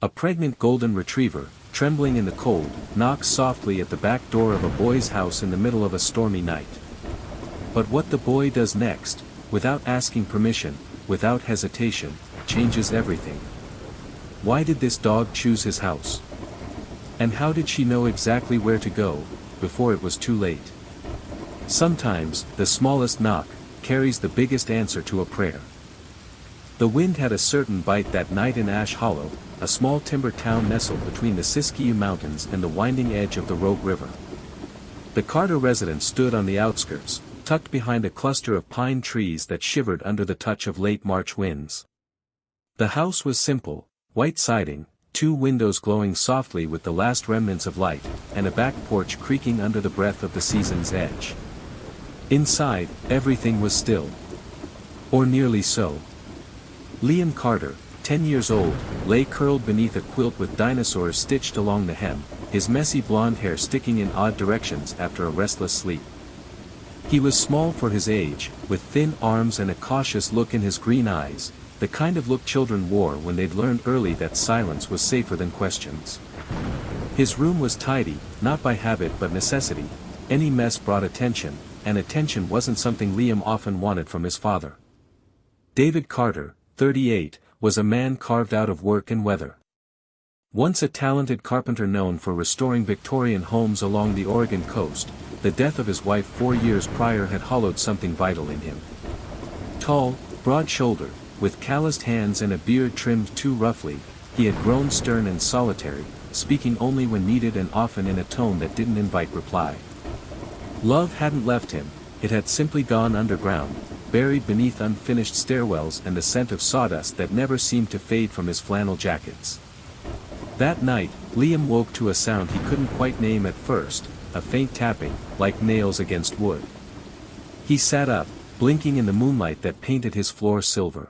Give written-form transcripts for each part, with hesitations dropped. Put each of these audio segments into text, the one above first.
A pregnant golden retriever, trembling in the cold, knocks softly at the back door of a boy's house in the middle of a stormy night. But what the boy does next, without asking permission, without hesitation, changes everything. Why did this dog choose his house? And how did she know exactly where to go, before it was too late? Sometimes, the smallest knock carries the biggest answer to a prayer. The wind had a certain bite that night in Ash Hollow, a small timber town nestled between the Siskiyou Mountains and the winding edge of the Rogue River. The Carter residence stood on the outskirts, tucked behind a cluster of pine trees that shivered under the touch of late March winds. The house was simple, white siding, 2 windows glowing softly with the last remnants of light, and a back porch creaking under the breath of the season's edge. Inside, everything was still. Or nearly so. Liam Carter, 10 years old, lay curled beneath a quilt with dinosaurs stitched along the hem, his messy blonde hair sticking in odd directions after a restless sleep. He was small for his age, with thin arms and a cautious look in his green eyes, the kind of look children wore when they'd learned early that silence was safer than questions. His room was tidy, not by habit but necessity. Any mess brought attention, and attention wasn't something Liam often wanted from his father. David Carter, 38, was a man carved out of work and weather. Once a talented carpenter known for restoring Victorian homes along the Oregon coast, the death of his wife 4 years prior had hollowed something vital in him. Tall, broad-shouldered, with calloused hands and a beard trimmed too roughly, he had grown stern and solitary, speaking only when needed and often in a tone that didn't invite reply. Love hadn't left him, it had simply gone underground, buried beneath unfinished stairwells and the scent of sawdust that never seemed to fade from his flannel jackets. That night, Liam woke to a sound he couldn't quite name at first, a faint tapping, like nails against wood. He sat up, blinking in the moonlight that painted his floor silver.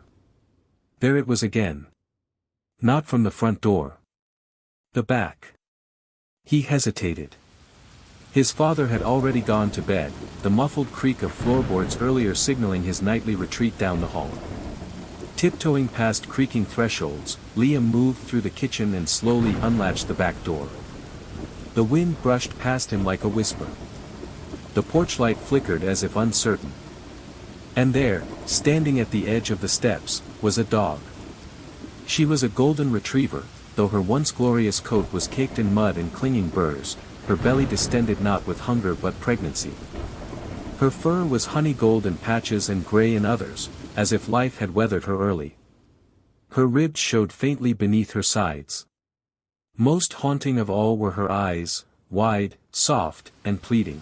There it was again. Not from the front door. The back. He hesitated. His father had already gone to bed, the muffled creak of floorboards earlier signaling his nightly retreat down the hall. Tiptoeing past creaking thresholds, Liam moved through the kitchen and slowly unlatched the back door. The wind brushed past him like a whisper. The porch light flickered as if uncertain. And there, standing at the edge of the steps, was a dog. She was a golden retriever, though her once glorious coat was caked in mud and clinging burrs, her belly distended not with hunger but pregnancy. Her fur was honey gold in patches and gray in others, as if life had weathered her early. Her ribs showed faintly beneath her sides. Most haunting of all were her eyes, wide, soft, and pleading.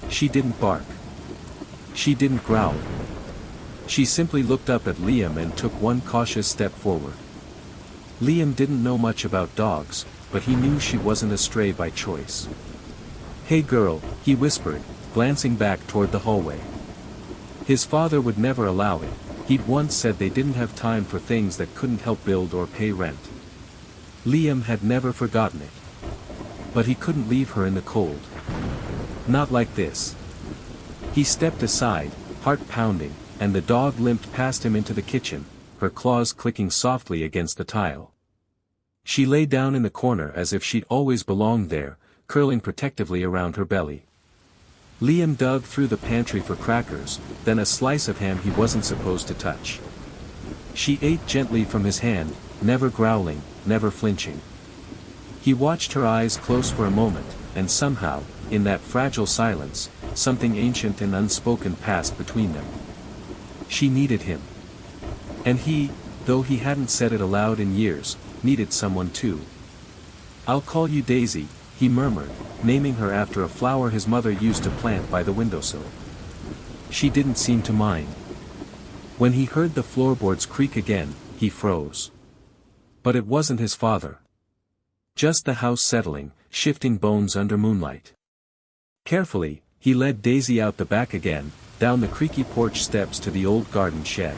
She didn't bark. She didn't growl. She simply looked up at Liam and took one cautious step forward. Liam didn't know much about dogs, but he knew she wasn't a stray by choice. "Hey girl," he whispered, glancing back toward the hallway. His father would never allow it, he'd once said they didn't have time for things that couldn't help build or pay rent. Liam had never forgotten it. But he couldn't leave her in the cold. Not like this. He stepped aside, heart pounding, and the dog limped past him into the kitchen, her claws clicking softly against the tile. She lay down in the corner as if she'd always belonged there, curling protectively around her belly. Liam dug through the pantry for crackers, then a slice of ham he wasn't supposed to touch. She ate gently from his hand, never growling, never flinching. He watched her eyes close for a moment, and somehow, in that fragile silence, something ancient and unspoken passed between them. She needed him. And he, though he hadn't said it aloud in years, needed someone too. "I'll call you Daisy," he murmured, naming her after a flower his mother used to plant by the windowsill. She didn't seem to mind. When he heard the floorboards creak again, he froze. But it wasn't his father. Just the house settling, shifting bones under moonlight. Carefully, he led Daisy out the back again, down the creaky porch steps to the old garden shed.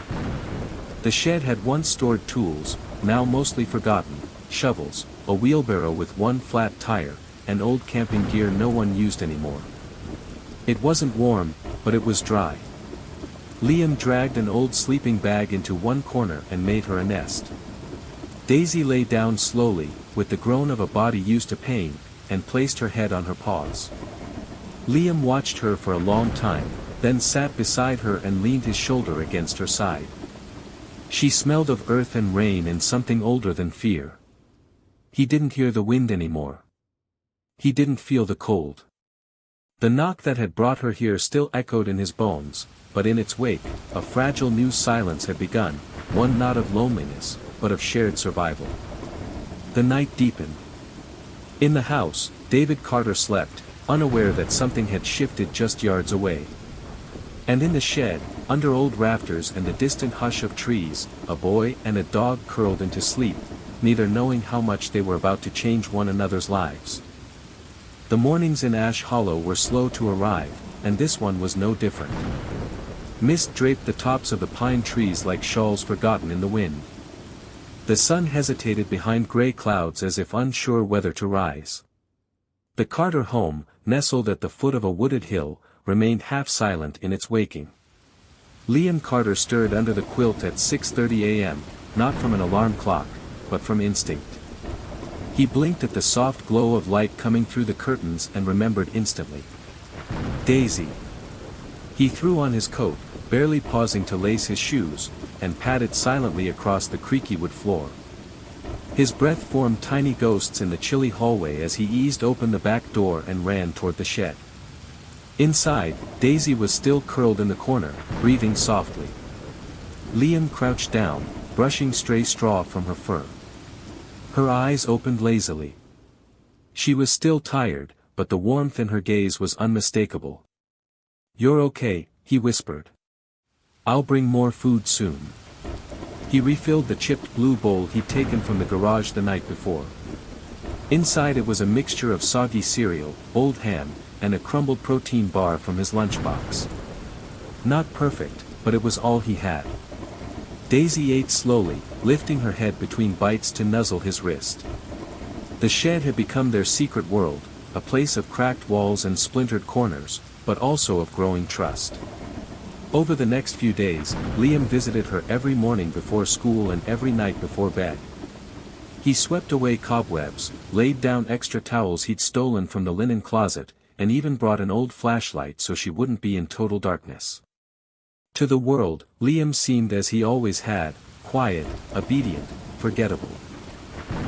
The shed had once stored tools, now mostly forgotten, shovels, a wheelbarrow with one flat tire, and old camping gear no one used anymore. It wasn't warm, but it was dry. Liam dragged an old sleeping bag into one corner and made her a nest. Daisy lay down slowly, with the groan of a body used to pain, and placed her head on her paws. Liam watched her for a long time, then sat beside her and leaned his shoulder against her side. She smelled of earth and rain and something older than fear. He didn't hear the wind anymore. He didn't feel the cold. The knock that had brought her here still echoed in his bones, but in its wake, a fragile new silence had begun, one not of loneliness, but of shared survival. The night deepened. In the house, David Carter slept, unaware that something had shifted just yards away. And in the shed, under old rafters and the distant hush of trees, a boy and a dog curled into sleep, neither knowing how much they were about to change one another's lives. The mornings in Ash Hollow were slow to arrive, and this one was no different. Mist draped the tops of the pine trees like shawls forgotten in the wind. The sun hesitated behind gray clouds as if unsure whether to rise. The Carter home, nestled at the foot of a wooded hill, remained half silent in its waking. Liam Carter stirred under the quilt at 6:30 a.m., not from an alarm clock, but from instinct. He blinked at the soft glow of light coming through the curtains and remembered instantly. Daisy. He threw on his coat, barely pausing to lace his shoes, and padded silently across the creaky wood floor. His breath formed tiny ghosts in the chilly hallway as he eased open the back door and ran toward the shed. Inside, Daisy was still curled in the corner, breathing softly. Liam crouched down, brushing stray straw from her fur. Her eyes opened lazily. She was still tired, but the warmth in her gaze was unmistakable. "You're okay," he whispered. "I'll bring more food soon." He refilled the chipped blue bowl he'd taken from the garage the night before. Inside it was a mixture of soggy cereal, old ham, and a crumbled protein bar from his lunchbox. Not perfect, but it was all he had. Daisy ate slowly, lifting her head between bites to nuzzle his wrist. The shed had become their secret world, a place of cracked walls and splintered corners, but also of growing trust. Over the next few days, Liam visited her every morning before school and every night before bed. He swept away cobwebs, laid down extra towels he'd stolen from the linen closet, and even brought an old flashlight so she wouldn't be in total darkness. To the world, Liam seemed as he always had, quiet, obedient, forgettable.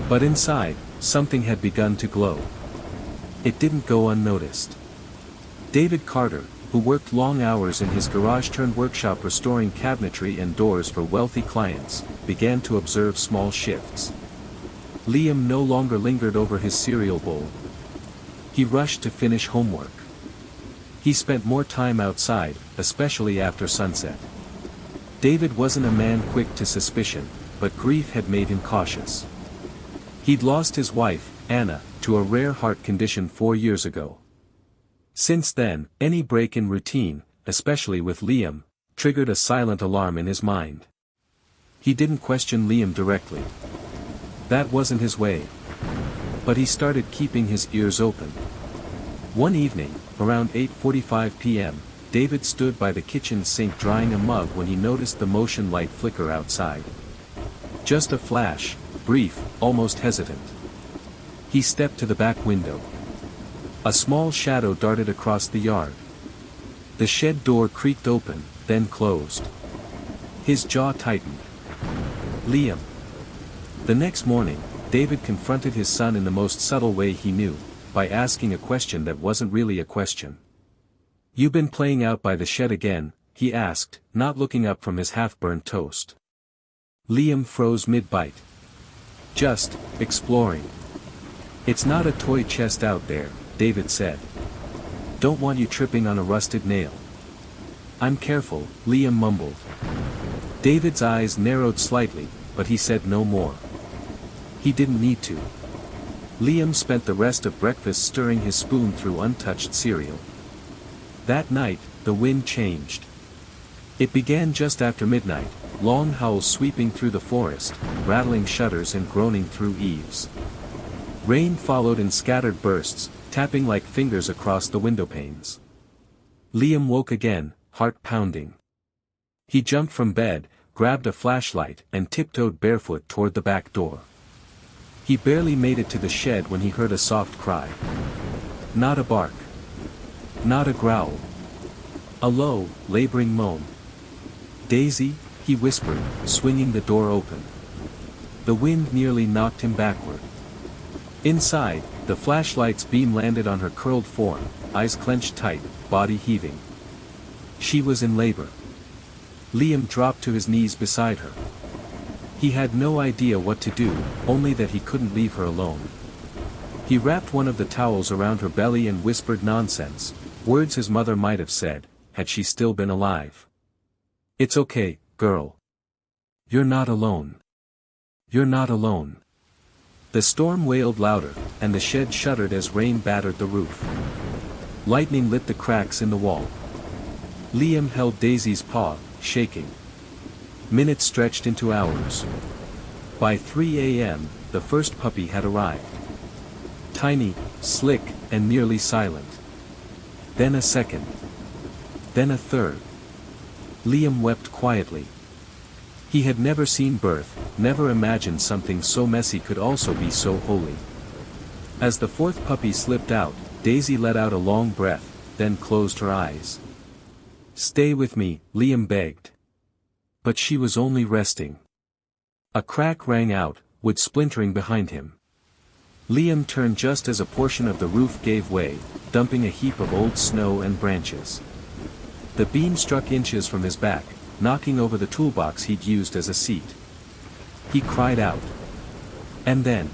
But inside, something had begun to glow. It didn't go unnoticed. David Carter, who worked long hours in his garage-turned-workshop restoring cabinetry and doors for wealthy clients, began to observe small shifts. Liam no longer lingered over his cereal bowl. He rushed to finish homework. He spent more time outside, especially after sunset. David wasn't a man quick to suspicion, but grief had made him cautious. He'd lost his wife, Anna, to a rare heart condition 4 years ago. Since then, any break in routine, especially with Liam, triggered a silent alarm in his mind. He didn't question Liam directly. That wasn't his way. But he started keeping his ears open. One evening, around 8:45 p.m., David stood by the kitchen sink drying a mug when he noticed the motion light flicker outside. Just a flash, brief, almost hesitant. He stepped to the back window. A small shadow darted across the yard. The shed door creaked open, then closed. His jaw tightened. Liam. The next morning, David confronted his son in the most subtle way he knew, by asking a question that wasn't really a question. "You been playing out by the shed again?" he asked, not looking up from his half-burned toast. Liam froze mid-bite. "Just, exploring. It's not a toy chest out there," David said. "Don't want you tripping on a rusted nail." "I'm careful," Liam mumbled. David's eyes narrowed slightly, but he said no more. He didn't need to. Liam spent the rest of breakfast stirring his spoon through untouched cereal. That night, the wind changed. It began just after midnight, long howls sweeping through the forest, rattling shutters and groaning through eaves. Rain followed in scattered bursts, tapping like fingers across the windowpanes. Liam woke again, heart pounding. He jumped from bed, grabbed a flashlight and tiptoed barefoot toward the back door. He barely made it to the shed when he heard a soft cry. Not a bark. Not a growl. A low, laboring moan. "Daisy," he whispered, swinging the door open. The wind nearly knocked him backward. Inside, the flashlight's beam landed on her curled form, eyes clenched tight, body heaving. She was in labor. Liam dropped to his knees beside her. He had no idea what to do, only that he couldn't leave her alone. He wrapped one of the towels around her belly and whispered nonsense, words his mother might have said, had she still been alive. "It's okay, girl. You're not alone. You're not alone." The storm wailed louder, and the shed shuddered as rain battered the roof. Lightning lit the cracks in the wall. Liam held Daisy's paw, shaking. Minutes stretched into hours. By 3 a.m., the first puppy had arrived. Tiny, slick, and nearly silent. Then a second. Then a third. Liam wept quietly. He had never seen birth, never imagined something so messy could also be so holy. As the fourth puppy slipped out, Daisy let out a long breath, then closed her eyes. "Stay with me," Liam begged. But she was only resting. A crack rang out, wood splintering behind him. Liam turned just as a portion of the roof gave way, dumping a heap of old snow and branches. The beam struck inches from his back, knocking over the toolbox he'd used as a seat. He cried out. And then...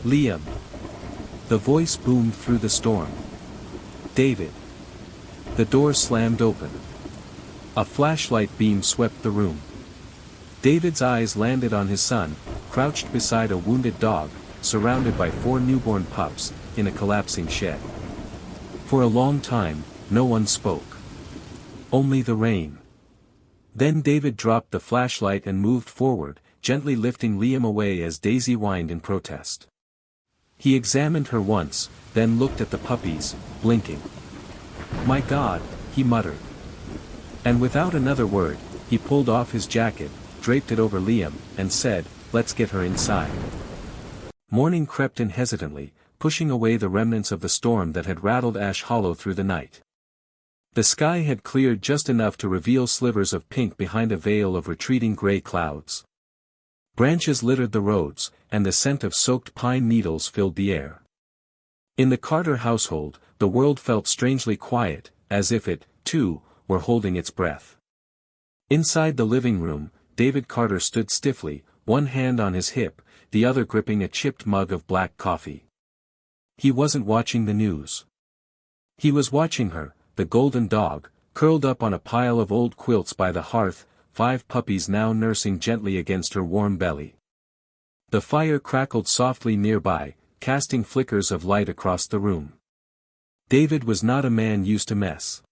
"Liam!" The voice boomed through the storm. "David!" The door slammed open. A flashlight beam swept the room. David's eyes landed on his son, crouched beside a wounded dog, surrounded by 4 newborn pups, in a collapsing shed. For a long time, no one spoke. Only the rain. Then David dropped the flashlight and moved forward, gently lifting Liam away as Daisy whined in protest. He examined her once, then looked at the puppies, blinking. "My God," he muttered. And without another word, he pulled off his jacket, draped it over Liam, and said, "Let's get her inside." Morning crept in hesitantly, pushing away the remnants of the storm that had rattled Ash Hollow through the night. The sky had cleared just enough to reveal slivers of pink behind a veil of retreating gray clouds. Branches littered the roads, and the scent of soaked pine needles filled the air. In the Carter household, the world felt strangely quiet, as if it, too, were holding its breath. Inside the living room, David Carter stood stiffly, one hand on his hip, the other gripping a chipped mug of black coffee. He wasn't watching the news. He was watching her, the golden dog, curled up on a pile of old quilts by the hearth, 5 puppies now nursing gently against her warm belly. The fire crackled softly nearby, casting flickers of light across the room. David was not a man used to mess.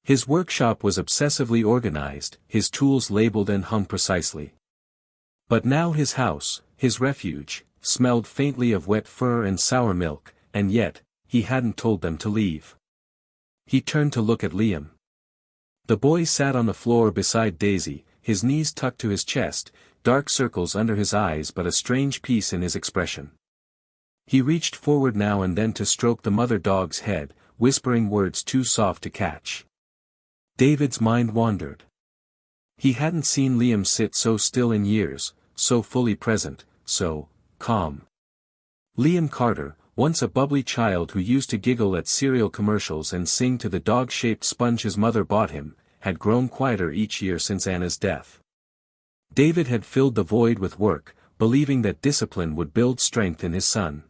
His workshop was obsessively organized, his tools labeled and hung precisely. But now his house, his refuge, smelled faintly of wet fur and sour milk, and yet, he hadn't told them to leave. He turned to look at Liam. The boy sat on the floor beside Daisy, his knees tucked to his chest, dark circles under his eyes but a strange peace in his expression. He reached forward now and then to stroke the mother dog's head, whispering words too soft to catch. David's mind wandered. He hadn't seen Liam sit so still in years, so fully present, so calm. Liam Carter, once a bubbly child who used to giggle at cereal commercials and sing to the dog-shaped sponge his mother bought him, had grown quieter each year since Anna's death. David had filled the void with work, believing that discipline would build strength in his son.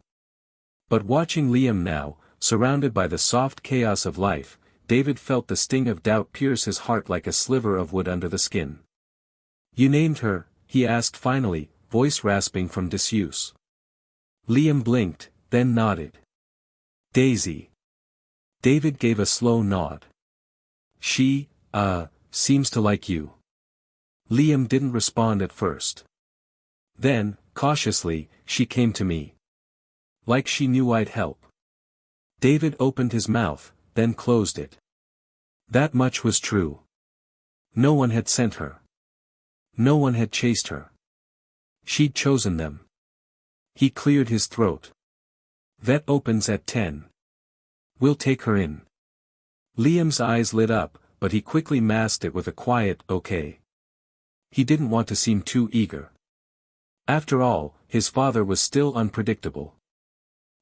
But watching Liam now, surrounded by the soft chaos of life, David felt the sting of doubt pierce his heart like a sliver of wood under the skin. "You named her?" he asked finally, voice rasping from disuse. Liam blinked, then nodded. "Daisy." David gave a slow nod. "She, seems to like you." Liam didn't respond at first. Then, cautiously, "She came to me. Like she knew I'd help." David opened his mouth, then closed it. That much was true. No one had sent her. No one had chased her. She'd chosen them. He cleared his throat. Vet opens at 10. We'll take her in. Liam's eyes lit up, but he quickly masked it with a quiet, okay. He didn't want to seem too eager. After all, his father was still unpredictable.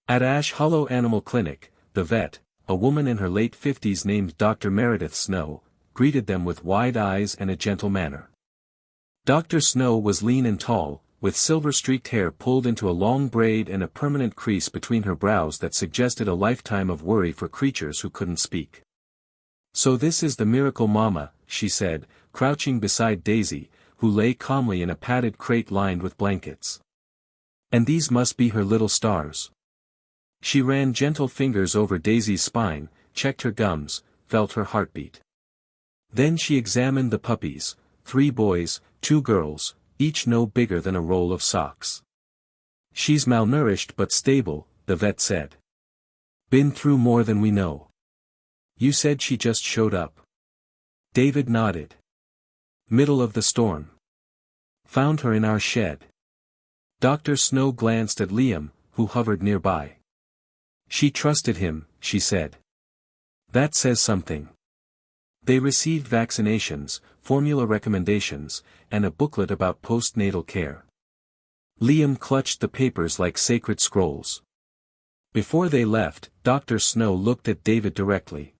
At Ash Hollow Animal Clinic, the vet, a woman in her late 50s named Dr. Meredith Snow, greeted them with wide eyes and a gentle manner. Dr. Snow was lean and tall, with silver-streaked hair pulled into a long braid and a permanent crease between her brows that suggested a lifetime of worry for creatures who couldn't speak. "So this is the miracle mama," she said, crouching beside Daisy, who lay calmly in a padded crate lined with blankets. "And these must be her little stars." She ran gentle fingers over Daisy's spine, checked her gums, felt her heartbeat. Then she examined the puppies, 3 boys, 2 girls, each no bigger than a roll of socks. "She's malnourished but stable," the vet said. "Been through more than we know." "You said she just showed up?" David nodded. "Middle of the storm. Found her in our shed." Dr. Snow glanced at Liam, who hovered nearby. "She trusted him," she said. "That says something." They received vaccinations, formula recommendations, and a booklet about postnatal care. Liam clutched the papers like sacred scrolls. Before they left, Dr. Snow looked at David directly.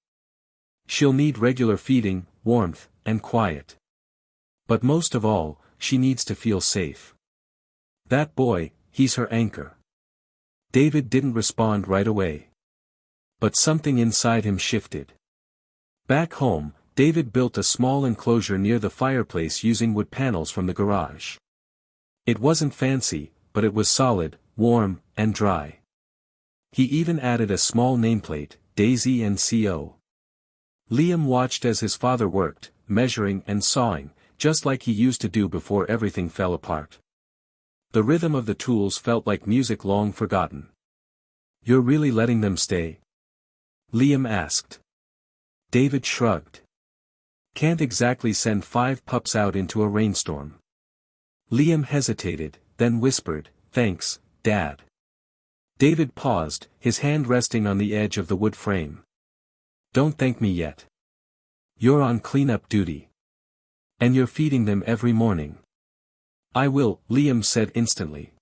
"She'll need regular feeding, warmth, and quiet. But most of all, she needs to feel safe. That boy, he's her anchor." David didn't respond right away. But something inside him shifted. Back home, David built a small enclosure near the fireplace using wood panels from the garage. It wasn't fancy, but it was solid, warm, and dry. He even added a small nameplate, Daisy and CO. Liam watched as his father worked, measuring and sawing, just like he used to do before everything fell apart. The rhythm of the tools felt like music long forgotten. "You're really letting them stay?" Liam asked. David shrugged. "Can't exactly send 5 pups out into a rainstorm." Liam hesitated, then whispered, "Thanks, Dad." David paused, his hand resting on the edge of the wood frame. "Don't thank me yet. You're on cleanup duty. And you're feeding them every morning." "I will," Liam said instantly.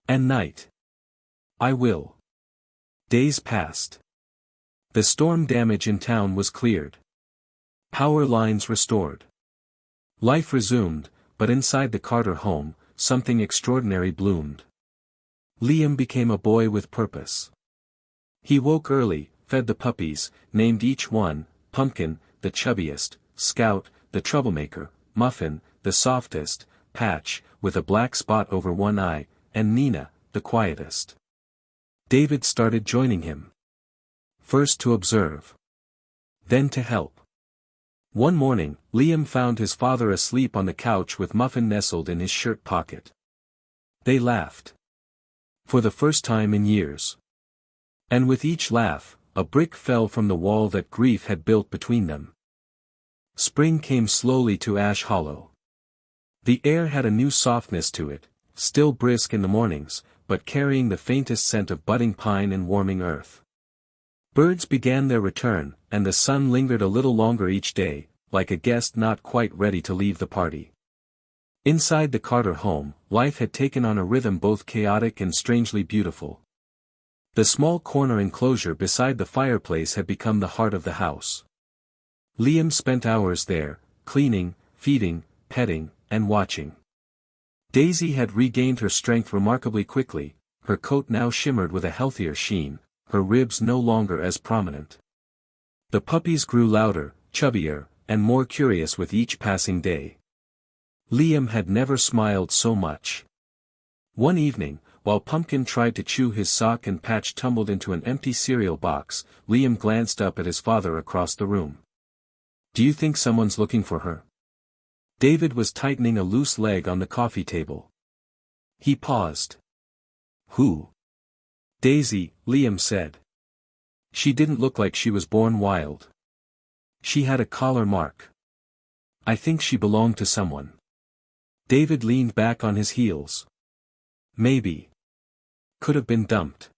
"And night." "I will." Days passed. The storm damage in town was cleared. Power lines restored. Life resumed, but inside the Carter home, something extraordinary bloomed. Liam became a boy with purpose. He woke early, fed the puppies, named each one, Pumpkin, the chubbiest, Scout, the troublemaker, Muffin, the softest, Patch, with a black spot over one eye, and Nina, the quietest. David started joining him. First to observe. Then to help. One morning, Liam found his father asleep on the couch with Muffin nestled in his shirt pocket. They laughed. For the first time in years. And with each laugh, a brick fell from the wall that grief had built between them. Spring came slowly to Ash Hollow. The air had a new softness to it, still brisk in the mornings, but carrying the faintest scent of budding pine and warming earth. Birds began their return, and the sun lingered a little longer each day, like a guest not quite ready to leave the party. Inside the Carter home, life had taken on a rhythm both chaotic and strangely beautiful. The small corner enclosure beside the fireplace had become the heart of the house. Liam spent hours there, cleaning, feeding, petting, and watching. Daisy had regained her strength remarkably quickly, her coat now shimmered with a healthier sheen, her ribs no longer as prominent. The puppies grew louder, chubbier, and more curious with each passing day. Liam had never smiled so much. One evening, while Pumpkin tried to chew his sock and Patch tumbled into an empty cereal box, Liam glanced up at his father across the room. "Do you think someone's looking for her?" David was tightening a loose leg on the coffee table. He paused. "Who?" "Daisy," Liam said. "She didn't look like she was born wild. She had a collar mark. I think she belonged to someone." David leaned back on his heels. Maybe. Could have been dumped.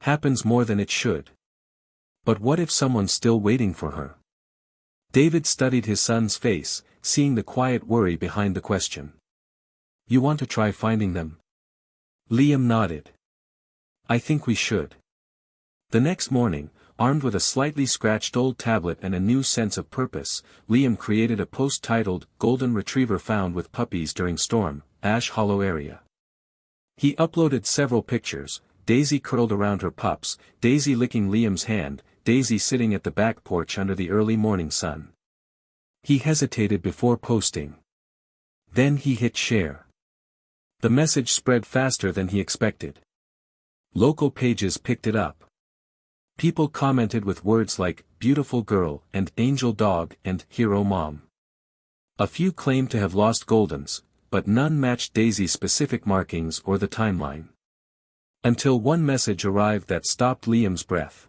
Happens more than it should. But what if someone's still waiting for her? David studied his son's face, seeing the quiet worry behind the question. You want to try finding them? Liam nodded. I think we should. The next morning, armed with a slightly scratched old tablet and a new sense of purpose, Liam created a post titled, Golden Retriever Found with Puppies During Storm, Ash Hollow Area. He uploaded several pictures, Daisy curled around her pups, Daisy licking Liam's hand, Daisy sitting at the back porch under the early morning sun. He hesitated before posting. Then he hit share. The message spread faster than he expected. Local pages picked it up. People commented with words like, beautiful girl, and angel dog, and hero mom. A few claimed to have lost Goldens, but none matched Daisy's specific markings or the timeline. Until one message arrived that stopped Liam's breath.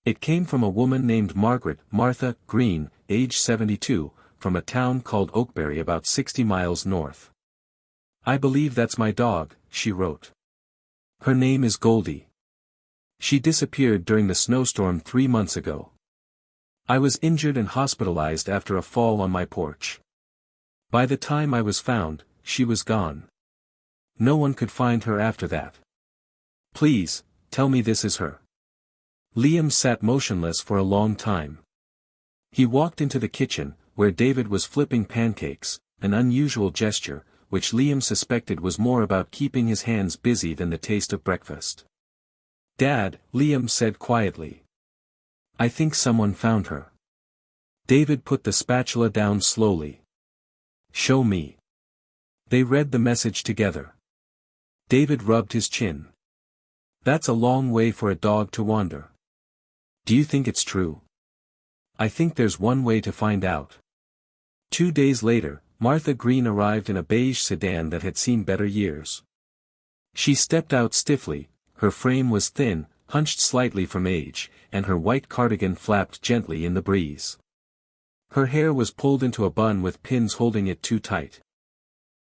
It came from a woman named Martha Green, age 72, from a town called Oakbury about 60 miles north. I believe that's my dog, she wrote. Her name is Goldie. She disappeared during the snowstorm 3 months ago. I was injured and hospitalized after a fall on my porch. By the time I was found, she was gone. No one could find her after that. Please, tell me this is her. Liam sat motionless for a long time. He walked into the kitchen, where David was flipping pancakes, an unusual gesture, which Liam suspected was more about keeping his hands busy than the taste of breakfast. Dad, Liam said quietly. I think someone found her. David put the spatula down slowly. Show me. They read the message together. David rubbed his chin. That's a long way for a dog to wander. Do you think it's true? I think there's one way to find out. 2 days later, Martha Green arrived in a beige sedan that had seen better years. She stepped out stiffly, her frame was thin, hunched slightly from age, and her white cardigan flapped gently in the breeze. Her hair was pulled into a bun with pins holding it too tight.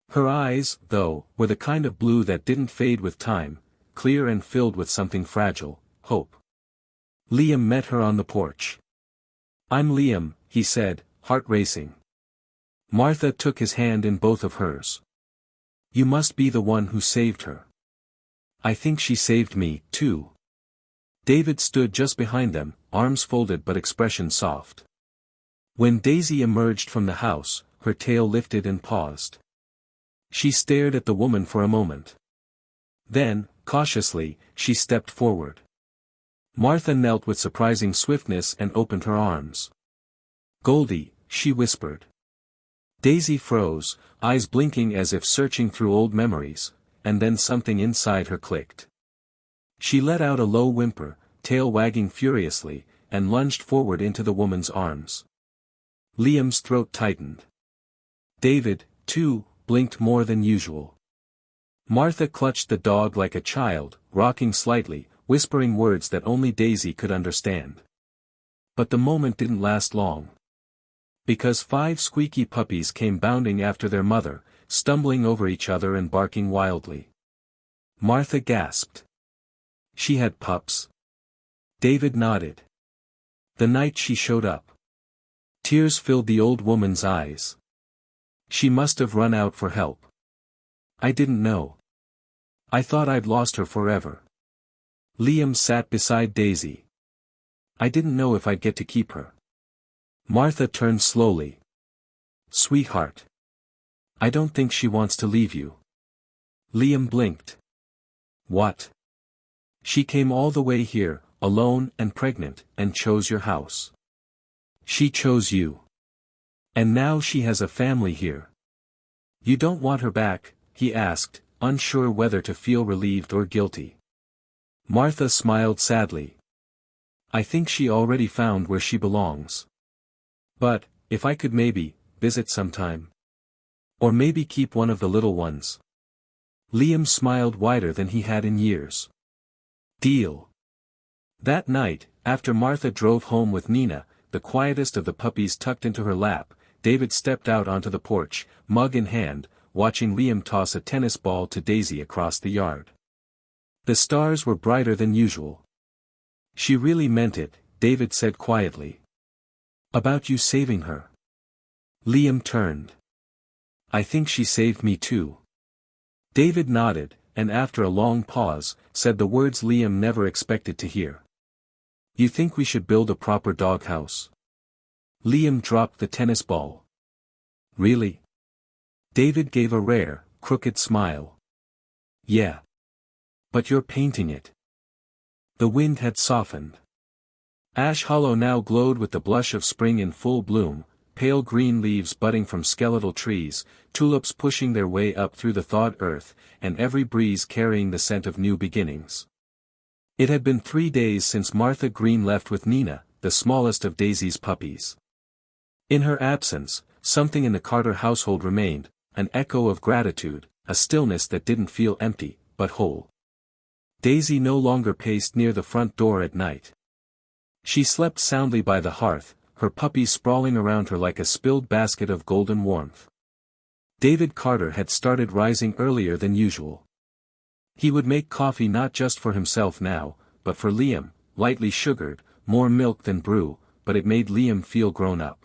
Her eyes, though, were the kind of blue that didn't fade with time, clear and filled with something fragile, hope. Liam met her on the porch. I'm Liam, he said, heart racing. Martha took his hand in both of hers. You must be the one who saved her. I think she saved me, too. David stood just behind them, arms folded but expression soft. When Daisy emerged from the house, her tail lifted and paused. She stared at the woman for a moment. Then, cautiously, she stepped forward. Martha knelt with surprising swiftness and opened her arms. Goldie, she whispered. Daisy froze, eyes blinking as if searching through old memories, and then something inside her clicked. She let out a low whimper, tail wagging furiously, and lunged forward into the woman's arms. Liam's throat tightened. David, too, blinked more than usual. Martha clutched the dog like a child, rocking slightly, whispering words that only Daisy could understand. But the moment didn't last long. Because 5 squeaky puppies came bounding after their mother, stumbling over each other and barking wildly. Martha gasped. She had pups? David nodded. The night she showed up. Tears filled the old woman's eyes. She must have run out for help. I didn't know. I thought I'd lost her forever. Liam sat beside Daisy. I didn't know if I'd get to keep her. Martha turned slowly. Sweetheart. I don't think she wants to leave you. Liam blinked. What? She came all the way here, alone and pregnant, and chose your house. She chose you. And now she has a family here. You don't want her back, he asked, unsure whether to feel relieved or guilty. Martha smiled sadly. I think she already found where she belongs. But, if I could maybe, visit sometime. Or maybe keep one of the little ones. Liam smiled wider than he had in years. Deal. That night, after Martha drove home with Nina, the quietest of the puppies tucked into her lap, David stepped out onto the porch, mug in hand, watching Liam toss a tennis ball to Daisy across the yard. The stars were brighter than usual. "She really meant it," David said quietly. "About you saving her." Liam turned. "I think she saved me too." David nodded, and after a long pause, said the words Liam never expected to hear. "You think we should build a proper doghouse?" Liam dropped the tennis ball. "Really?" David gave a rare, crooked smile. "Yeah. But you're painting it." The wind had softened. Ash Hollow now glowed with the blush of spring in full bloom, pale green leaves budding from skeletal trees, tulips pushing their way up through the thawed earth, and every breeze carrying the scent of new beginnings. It had been 3 days since Martha Green left with Nina, the smallest of Daisy's puppies. In her absence, something in the Carter household remained, an echo of gratitude, a stillness that didn't feel empty, but whole. Daisy no longer paced near the front door at night. She slept soundly by the hearth, her puppies sprawling around her like a spilled basket of golden warmth. David Carter had started rising earlier than usual. He would make coffee not just for himself now, but for Liam, lightly sugared, more milk than brew, but it made Liam feel grown up.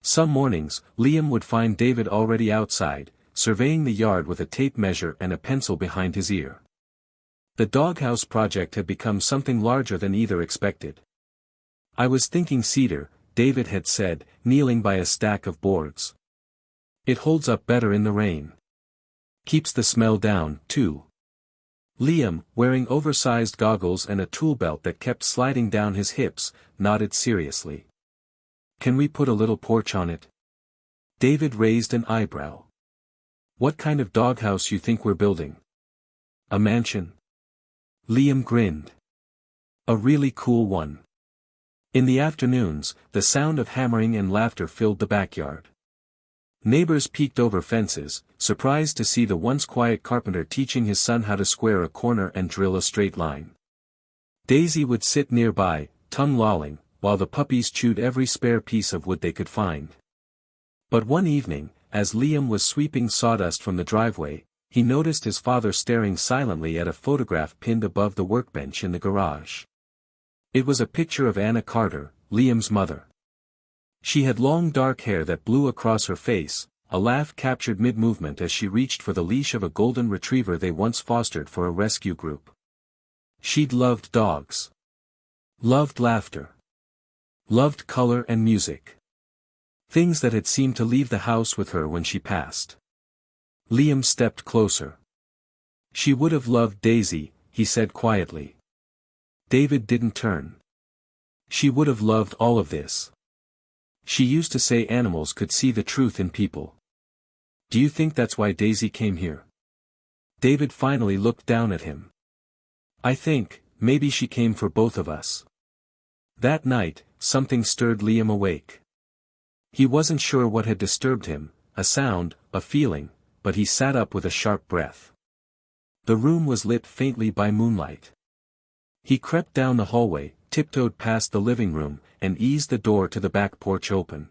Some mornings, Liam would find David already outside, surveying the yard with a tape measure and a pencil behind his ear. The doghouse project had become something larger than either expected. "I was thinking cedar," David had said, kneeling by a stack of boards. "It holds up better in the rain. Keeps the smell down, too." Liam, wearing oversized goggles and a tool belt that kept sliding down his hips, nodded seriously. "Can we put a little porch on it?" David raised an eyebrow. "What kind of doghouse you think we're building? A mansion?" Liam grinned. "A really cool one." In the afternoons, the sound of hammering and laughter filled the backyard. Neighbors peeked over fences, surprised to see the once quiet carpenter teaching his son how to square a corner and drill a straight line. Daisy would sit nearby, tongue lolling, while the puppies chewed every spare piece of wood they could find. But one evening, as Liam was sweeping sawdust from the driveway, he noticed his father staring silently at a photograph pinned above the workbench in the garage. It was a picture of Anna Carter, Liam's mother. She had long dark hair that blew across her face, a laugh captured mid-movement as she reached for the leash of a golden retriever they once fostered for a rescue group. She'd loved dogs. Loved laughter. Loved color and music. Things that had seemed to leave the house with her when she passed. Liam stepped closer. "She would have loved Daisy," he said quietly. David didn't turn. "She would have loved all of this. She used to say animals could see the truth in people. Do you think that's why Daisy came here?" David finally looked down at him. "I think, maybe she came for both of us." That night, something stirred Liam awake. He wasn't sure what had disturbed him, a sound, a feeling, but he sat up with a sharp breath. The room was lit faintly by moonlight. He crept down the hallway, tiptoed past the living room, and eased the door to the back porch open.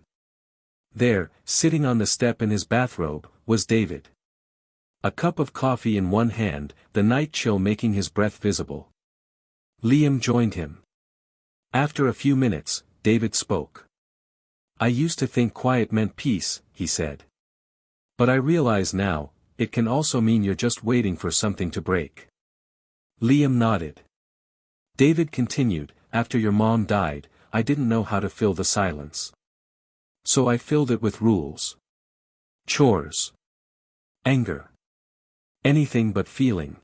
There, sitting on the step in his bathrobe, was David. A cup of coffee in one hand, the night chill making his breath visible. Liam joined him. After a few minutes, David spoke. "I used to think quiet meant peace," he said. "But I realize now, it can also mean you're just waiting for something to break." Liam nodded. David continued, "After your mom died, I didn't know how to fill the silence. So I filled it with rules. Chores. Anger. Anything but feeling."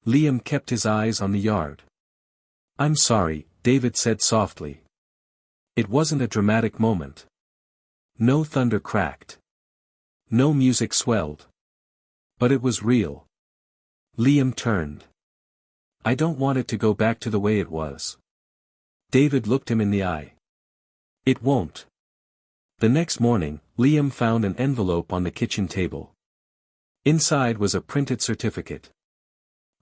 Liam kept his eyes on the yard. "I'm sorry," David said softly. It wasn't a dramatic moment. No thunder cracked. No music swelled. But it was real. Liam turned. "I don't want it to go back to the way it was." David looked him in the eye. "It won't." The next morning, Liam found an envelope on the kitchen table. Inside was a printed certificate.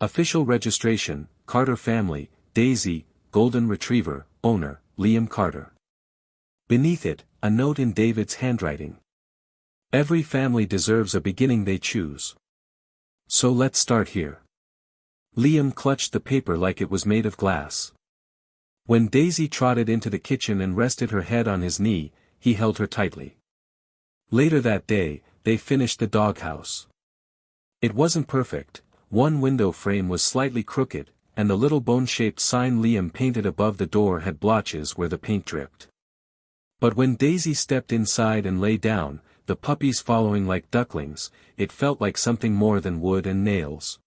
Official registration, Carter family, Daisy, Golden Retriever, owner, Liam Carter. Beneath it, a note in David's handwriting. Every family deserves a beginning they choose. So let's start here. Liam clutched the paper like it was made of glass. When Daisy trotted into the kitchen and rested her head on his knee, he held her tightly. Later that day, they finished the doghouse. It wasn't perfect, one window frame was slightly crooked, and the little bone-shaped sign Liam painted above the door had blotches where the paint dripped. But when Daisy stepped inside and lay down, the puppies following like ducklings, it felt like something more than wood and nails.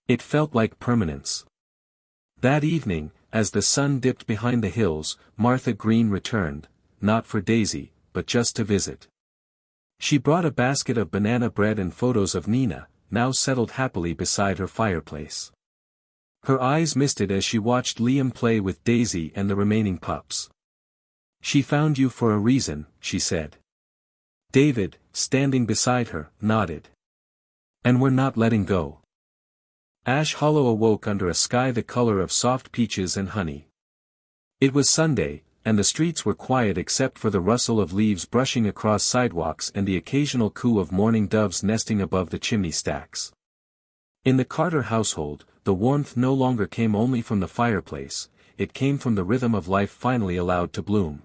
It felt like permanence. That evening, as the sun dipped behind the hills, Martha Green returned, not for Daisy, but just to visit. She brought a basket of banana bread and photos of Nina, now settled happily beside her fireplace. Her eyes misted as she watched Liam play with Daisy and the remaining pups. "She found you for a reason," she said. David, standing beside her, nodded. "And we're not letting go." Ash Hollow awoke under a sky the color of soft peaches and honey. It was Sunday, and the streets were quiet except for the rustle of leaves brushing across sidewalks and the occasional coo of mourning doves nesting above the chimney stacks. In the Carter household, the warmth no longer came only from the fireplace, it came from the rhythm of life finally allowed to bloom.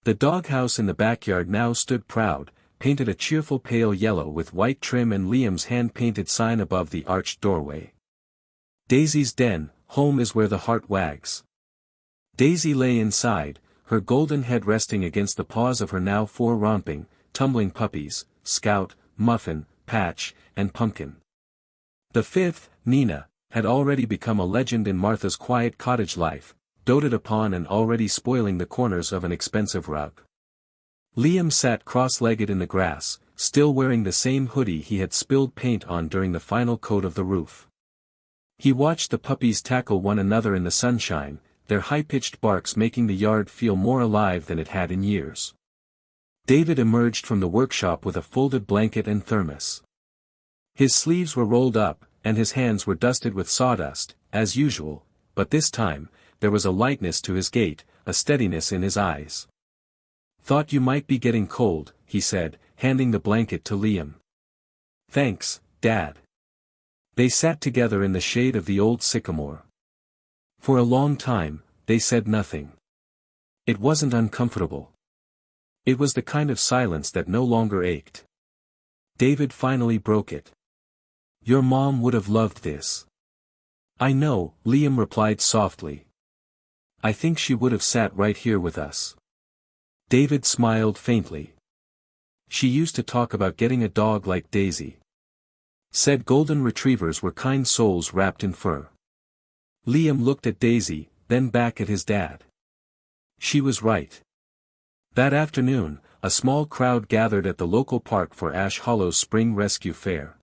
The doghouse in the backyard now stood proud, painted a cheerful pale yellow with white trim and Liam's hand-painted sign above the arched doorway. Daisy's den, home is where the heart wags. Daisy lay inside, her golden head resting against the paws of her now 4 romping, tumbling puppies, Scout, Muffin, Patch, and Pumpkin. The 5th, Nina, had already become a legend in Martha's quiet cottage life, doted upon and already spoiling the corners of an expensive rug. Liam sat cross-legged in the grass, still wearing the same hoodie he had spilled paint on during the final coat of the roof. He watched the puppies tackle one another in the sunshine, their high-pitched barks making the yard feel more alive than it had in years. David emerged from the workshop with a folded blanket and thermos. His sleeves were rolled up, and his hands were dusted with sawdust, as usual, but this time, there was a lightness to his gait, a steadiness in his eyes. "Thought you might be getting cold," he said, handing the blanket to Liam. "Thanks, Dad." They sat together in the shade of the old sycamore. For a long time, they said nothing. It wasn't uncomfortable. It was the kind of silence that no longer ached. David finally broke it. "Your mom would have loved this." "I know," Liam replied softly. "I think she would have sat right here with us." David smiled faintly. "She used to talk about getting a dog like Daisy. Said golden retrievers were kind souls wrapped in fur." Liam looked at Daisy, then back at his dad. She was right. That afternoon, a small crowd gathered at the local park for Ash Hollow's Spring Rescue Fair.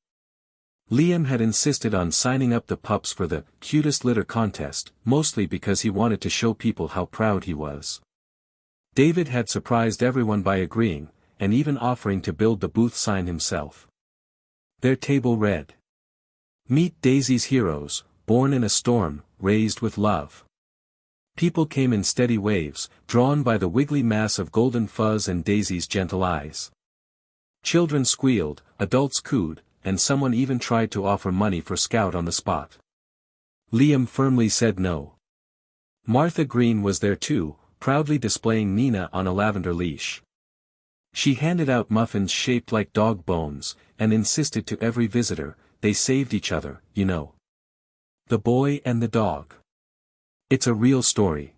Liam had insisted on signing up the pups for the cutest litter contest, mostly because he wanted to show people how proud he was. David had surprised everyone by agreeing, and even offering to build the booth sign himself. Their table read, "Meet Daisy's heroes, born in a storm, raised with love." People came in steady waves, drawn by the wiggly mass of golden fuzz and Daisy's gentle eyes. Children squealed, adults cooed, and someone even tried to offer money for Scout on the spot. Liam firmly said no. Martha Green was there too, proudly displaying Nina on a lavender leash. She handed out muffins shaped like dog bones, and insisted to every visitor, "They saved each other, you know. The boy and the dog. It's a real story."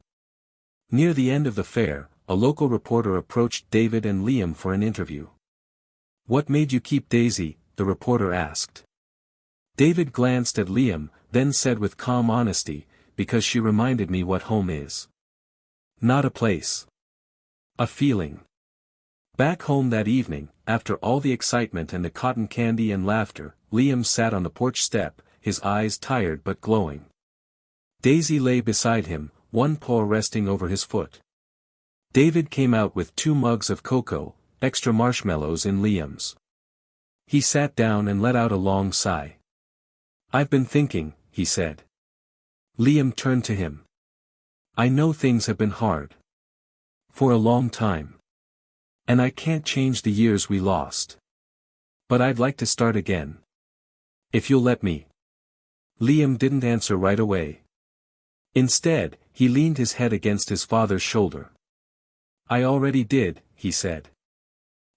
Near the end of the fair, a local reporter approached David and Liam for an interview. "What made you keep Daisy?" the reporter asked. David glanced at Liam, then said with calm honesty, "Because she reminded me what home is. Not a place. A feeling." Back home that evening, after all the excitement and the cotton candy and laughter, Liam sat on the porch step, his eyes tired but glowing. Daisy lay beside him, one paw resting over his foot. David came out with 2 mugs of cocoa, extra marshmallows in Liam's. He sat down and let out a long sigh. "I've been thinking," he said. Liam turned to him. "I know things have been hard. For a long time. And I can't change the years we lost. But I'd like to start again. If you'll let me. Liam didn't answer right away. Instead, he leaned his head against his father's shoulder. I already did, he said.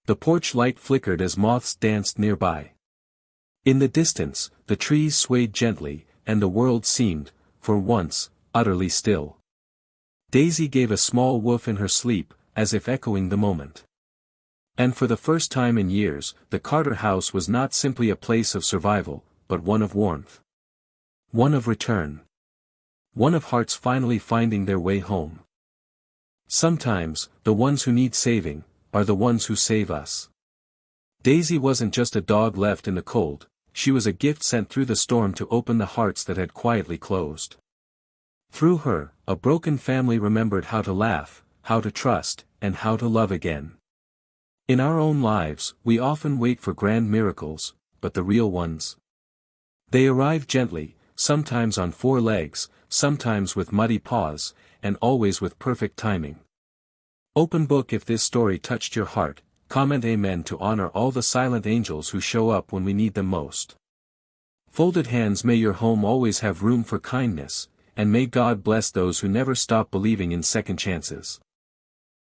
The porch light flickered as moths danced nearby. In the distance, the trees swayed gently, and the world seemed, for once, utterly still. Daisy gave a small woof in her sleep, as if echoing the moment. And for the first time in years, the Carter house was not simply a place of survival, but one of warmth. One of return. One of hearts finally finding their way home. Sometimes, the ones who need saving, are the ones who save us. Daisy wasn't just a dog left in the cold, she was a gift sent through the storm to open the hearts that had quietly closed. Through her, a broken family remembered how to laugh, how to trust, and how to love again. In our own lives, we often wait for grand miracles, but the real ones? They arrive gently, sometimes on four legs, sometimes with muddy paws, and always with perfect timing. Open book. If this story touched your heart, comment amen to honor all the silent angels who show up when we need them most. Folded hands. May your home always have room for kindness, and may God bless those who never stop believing in second chances.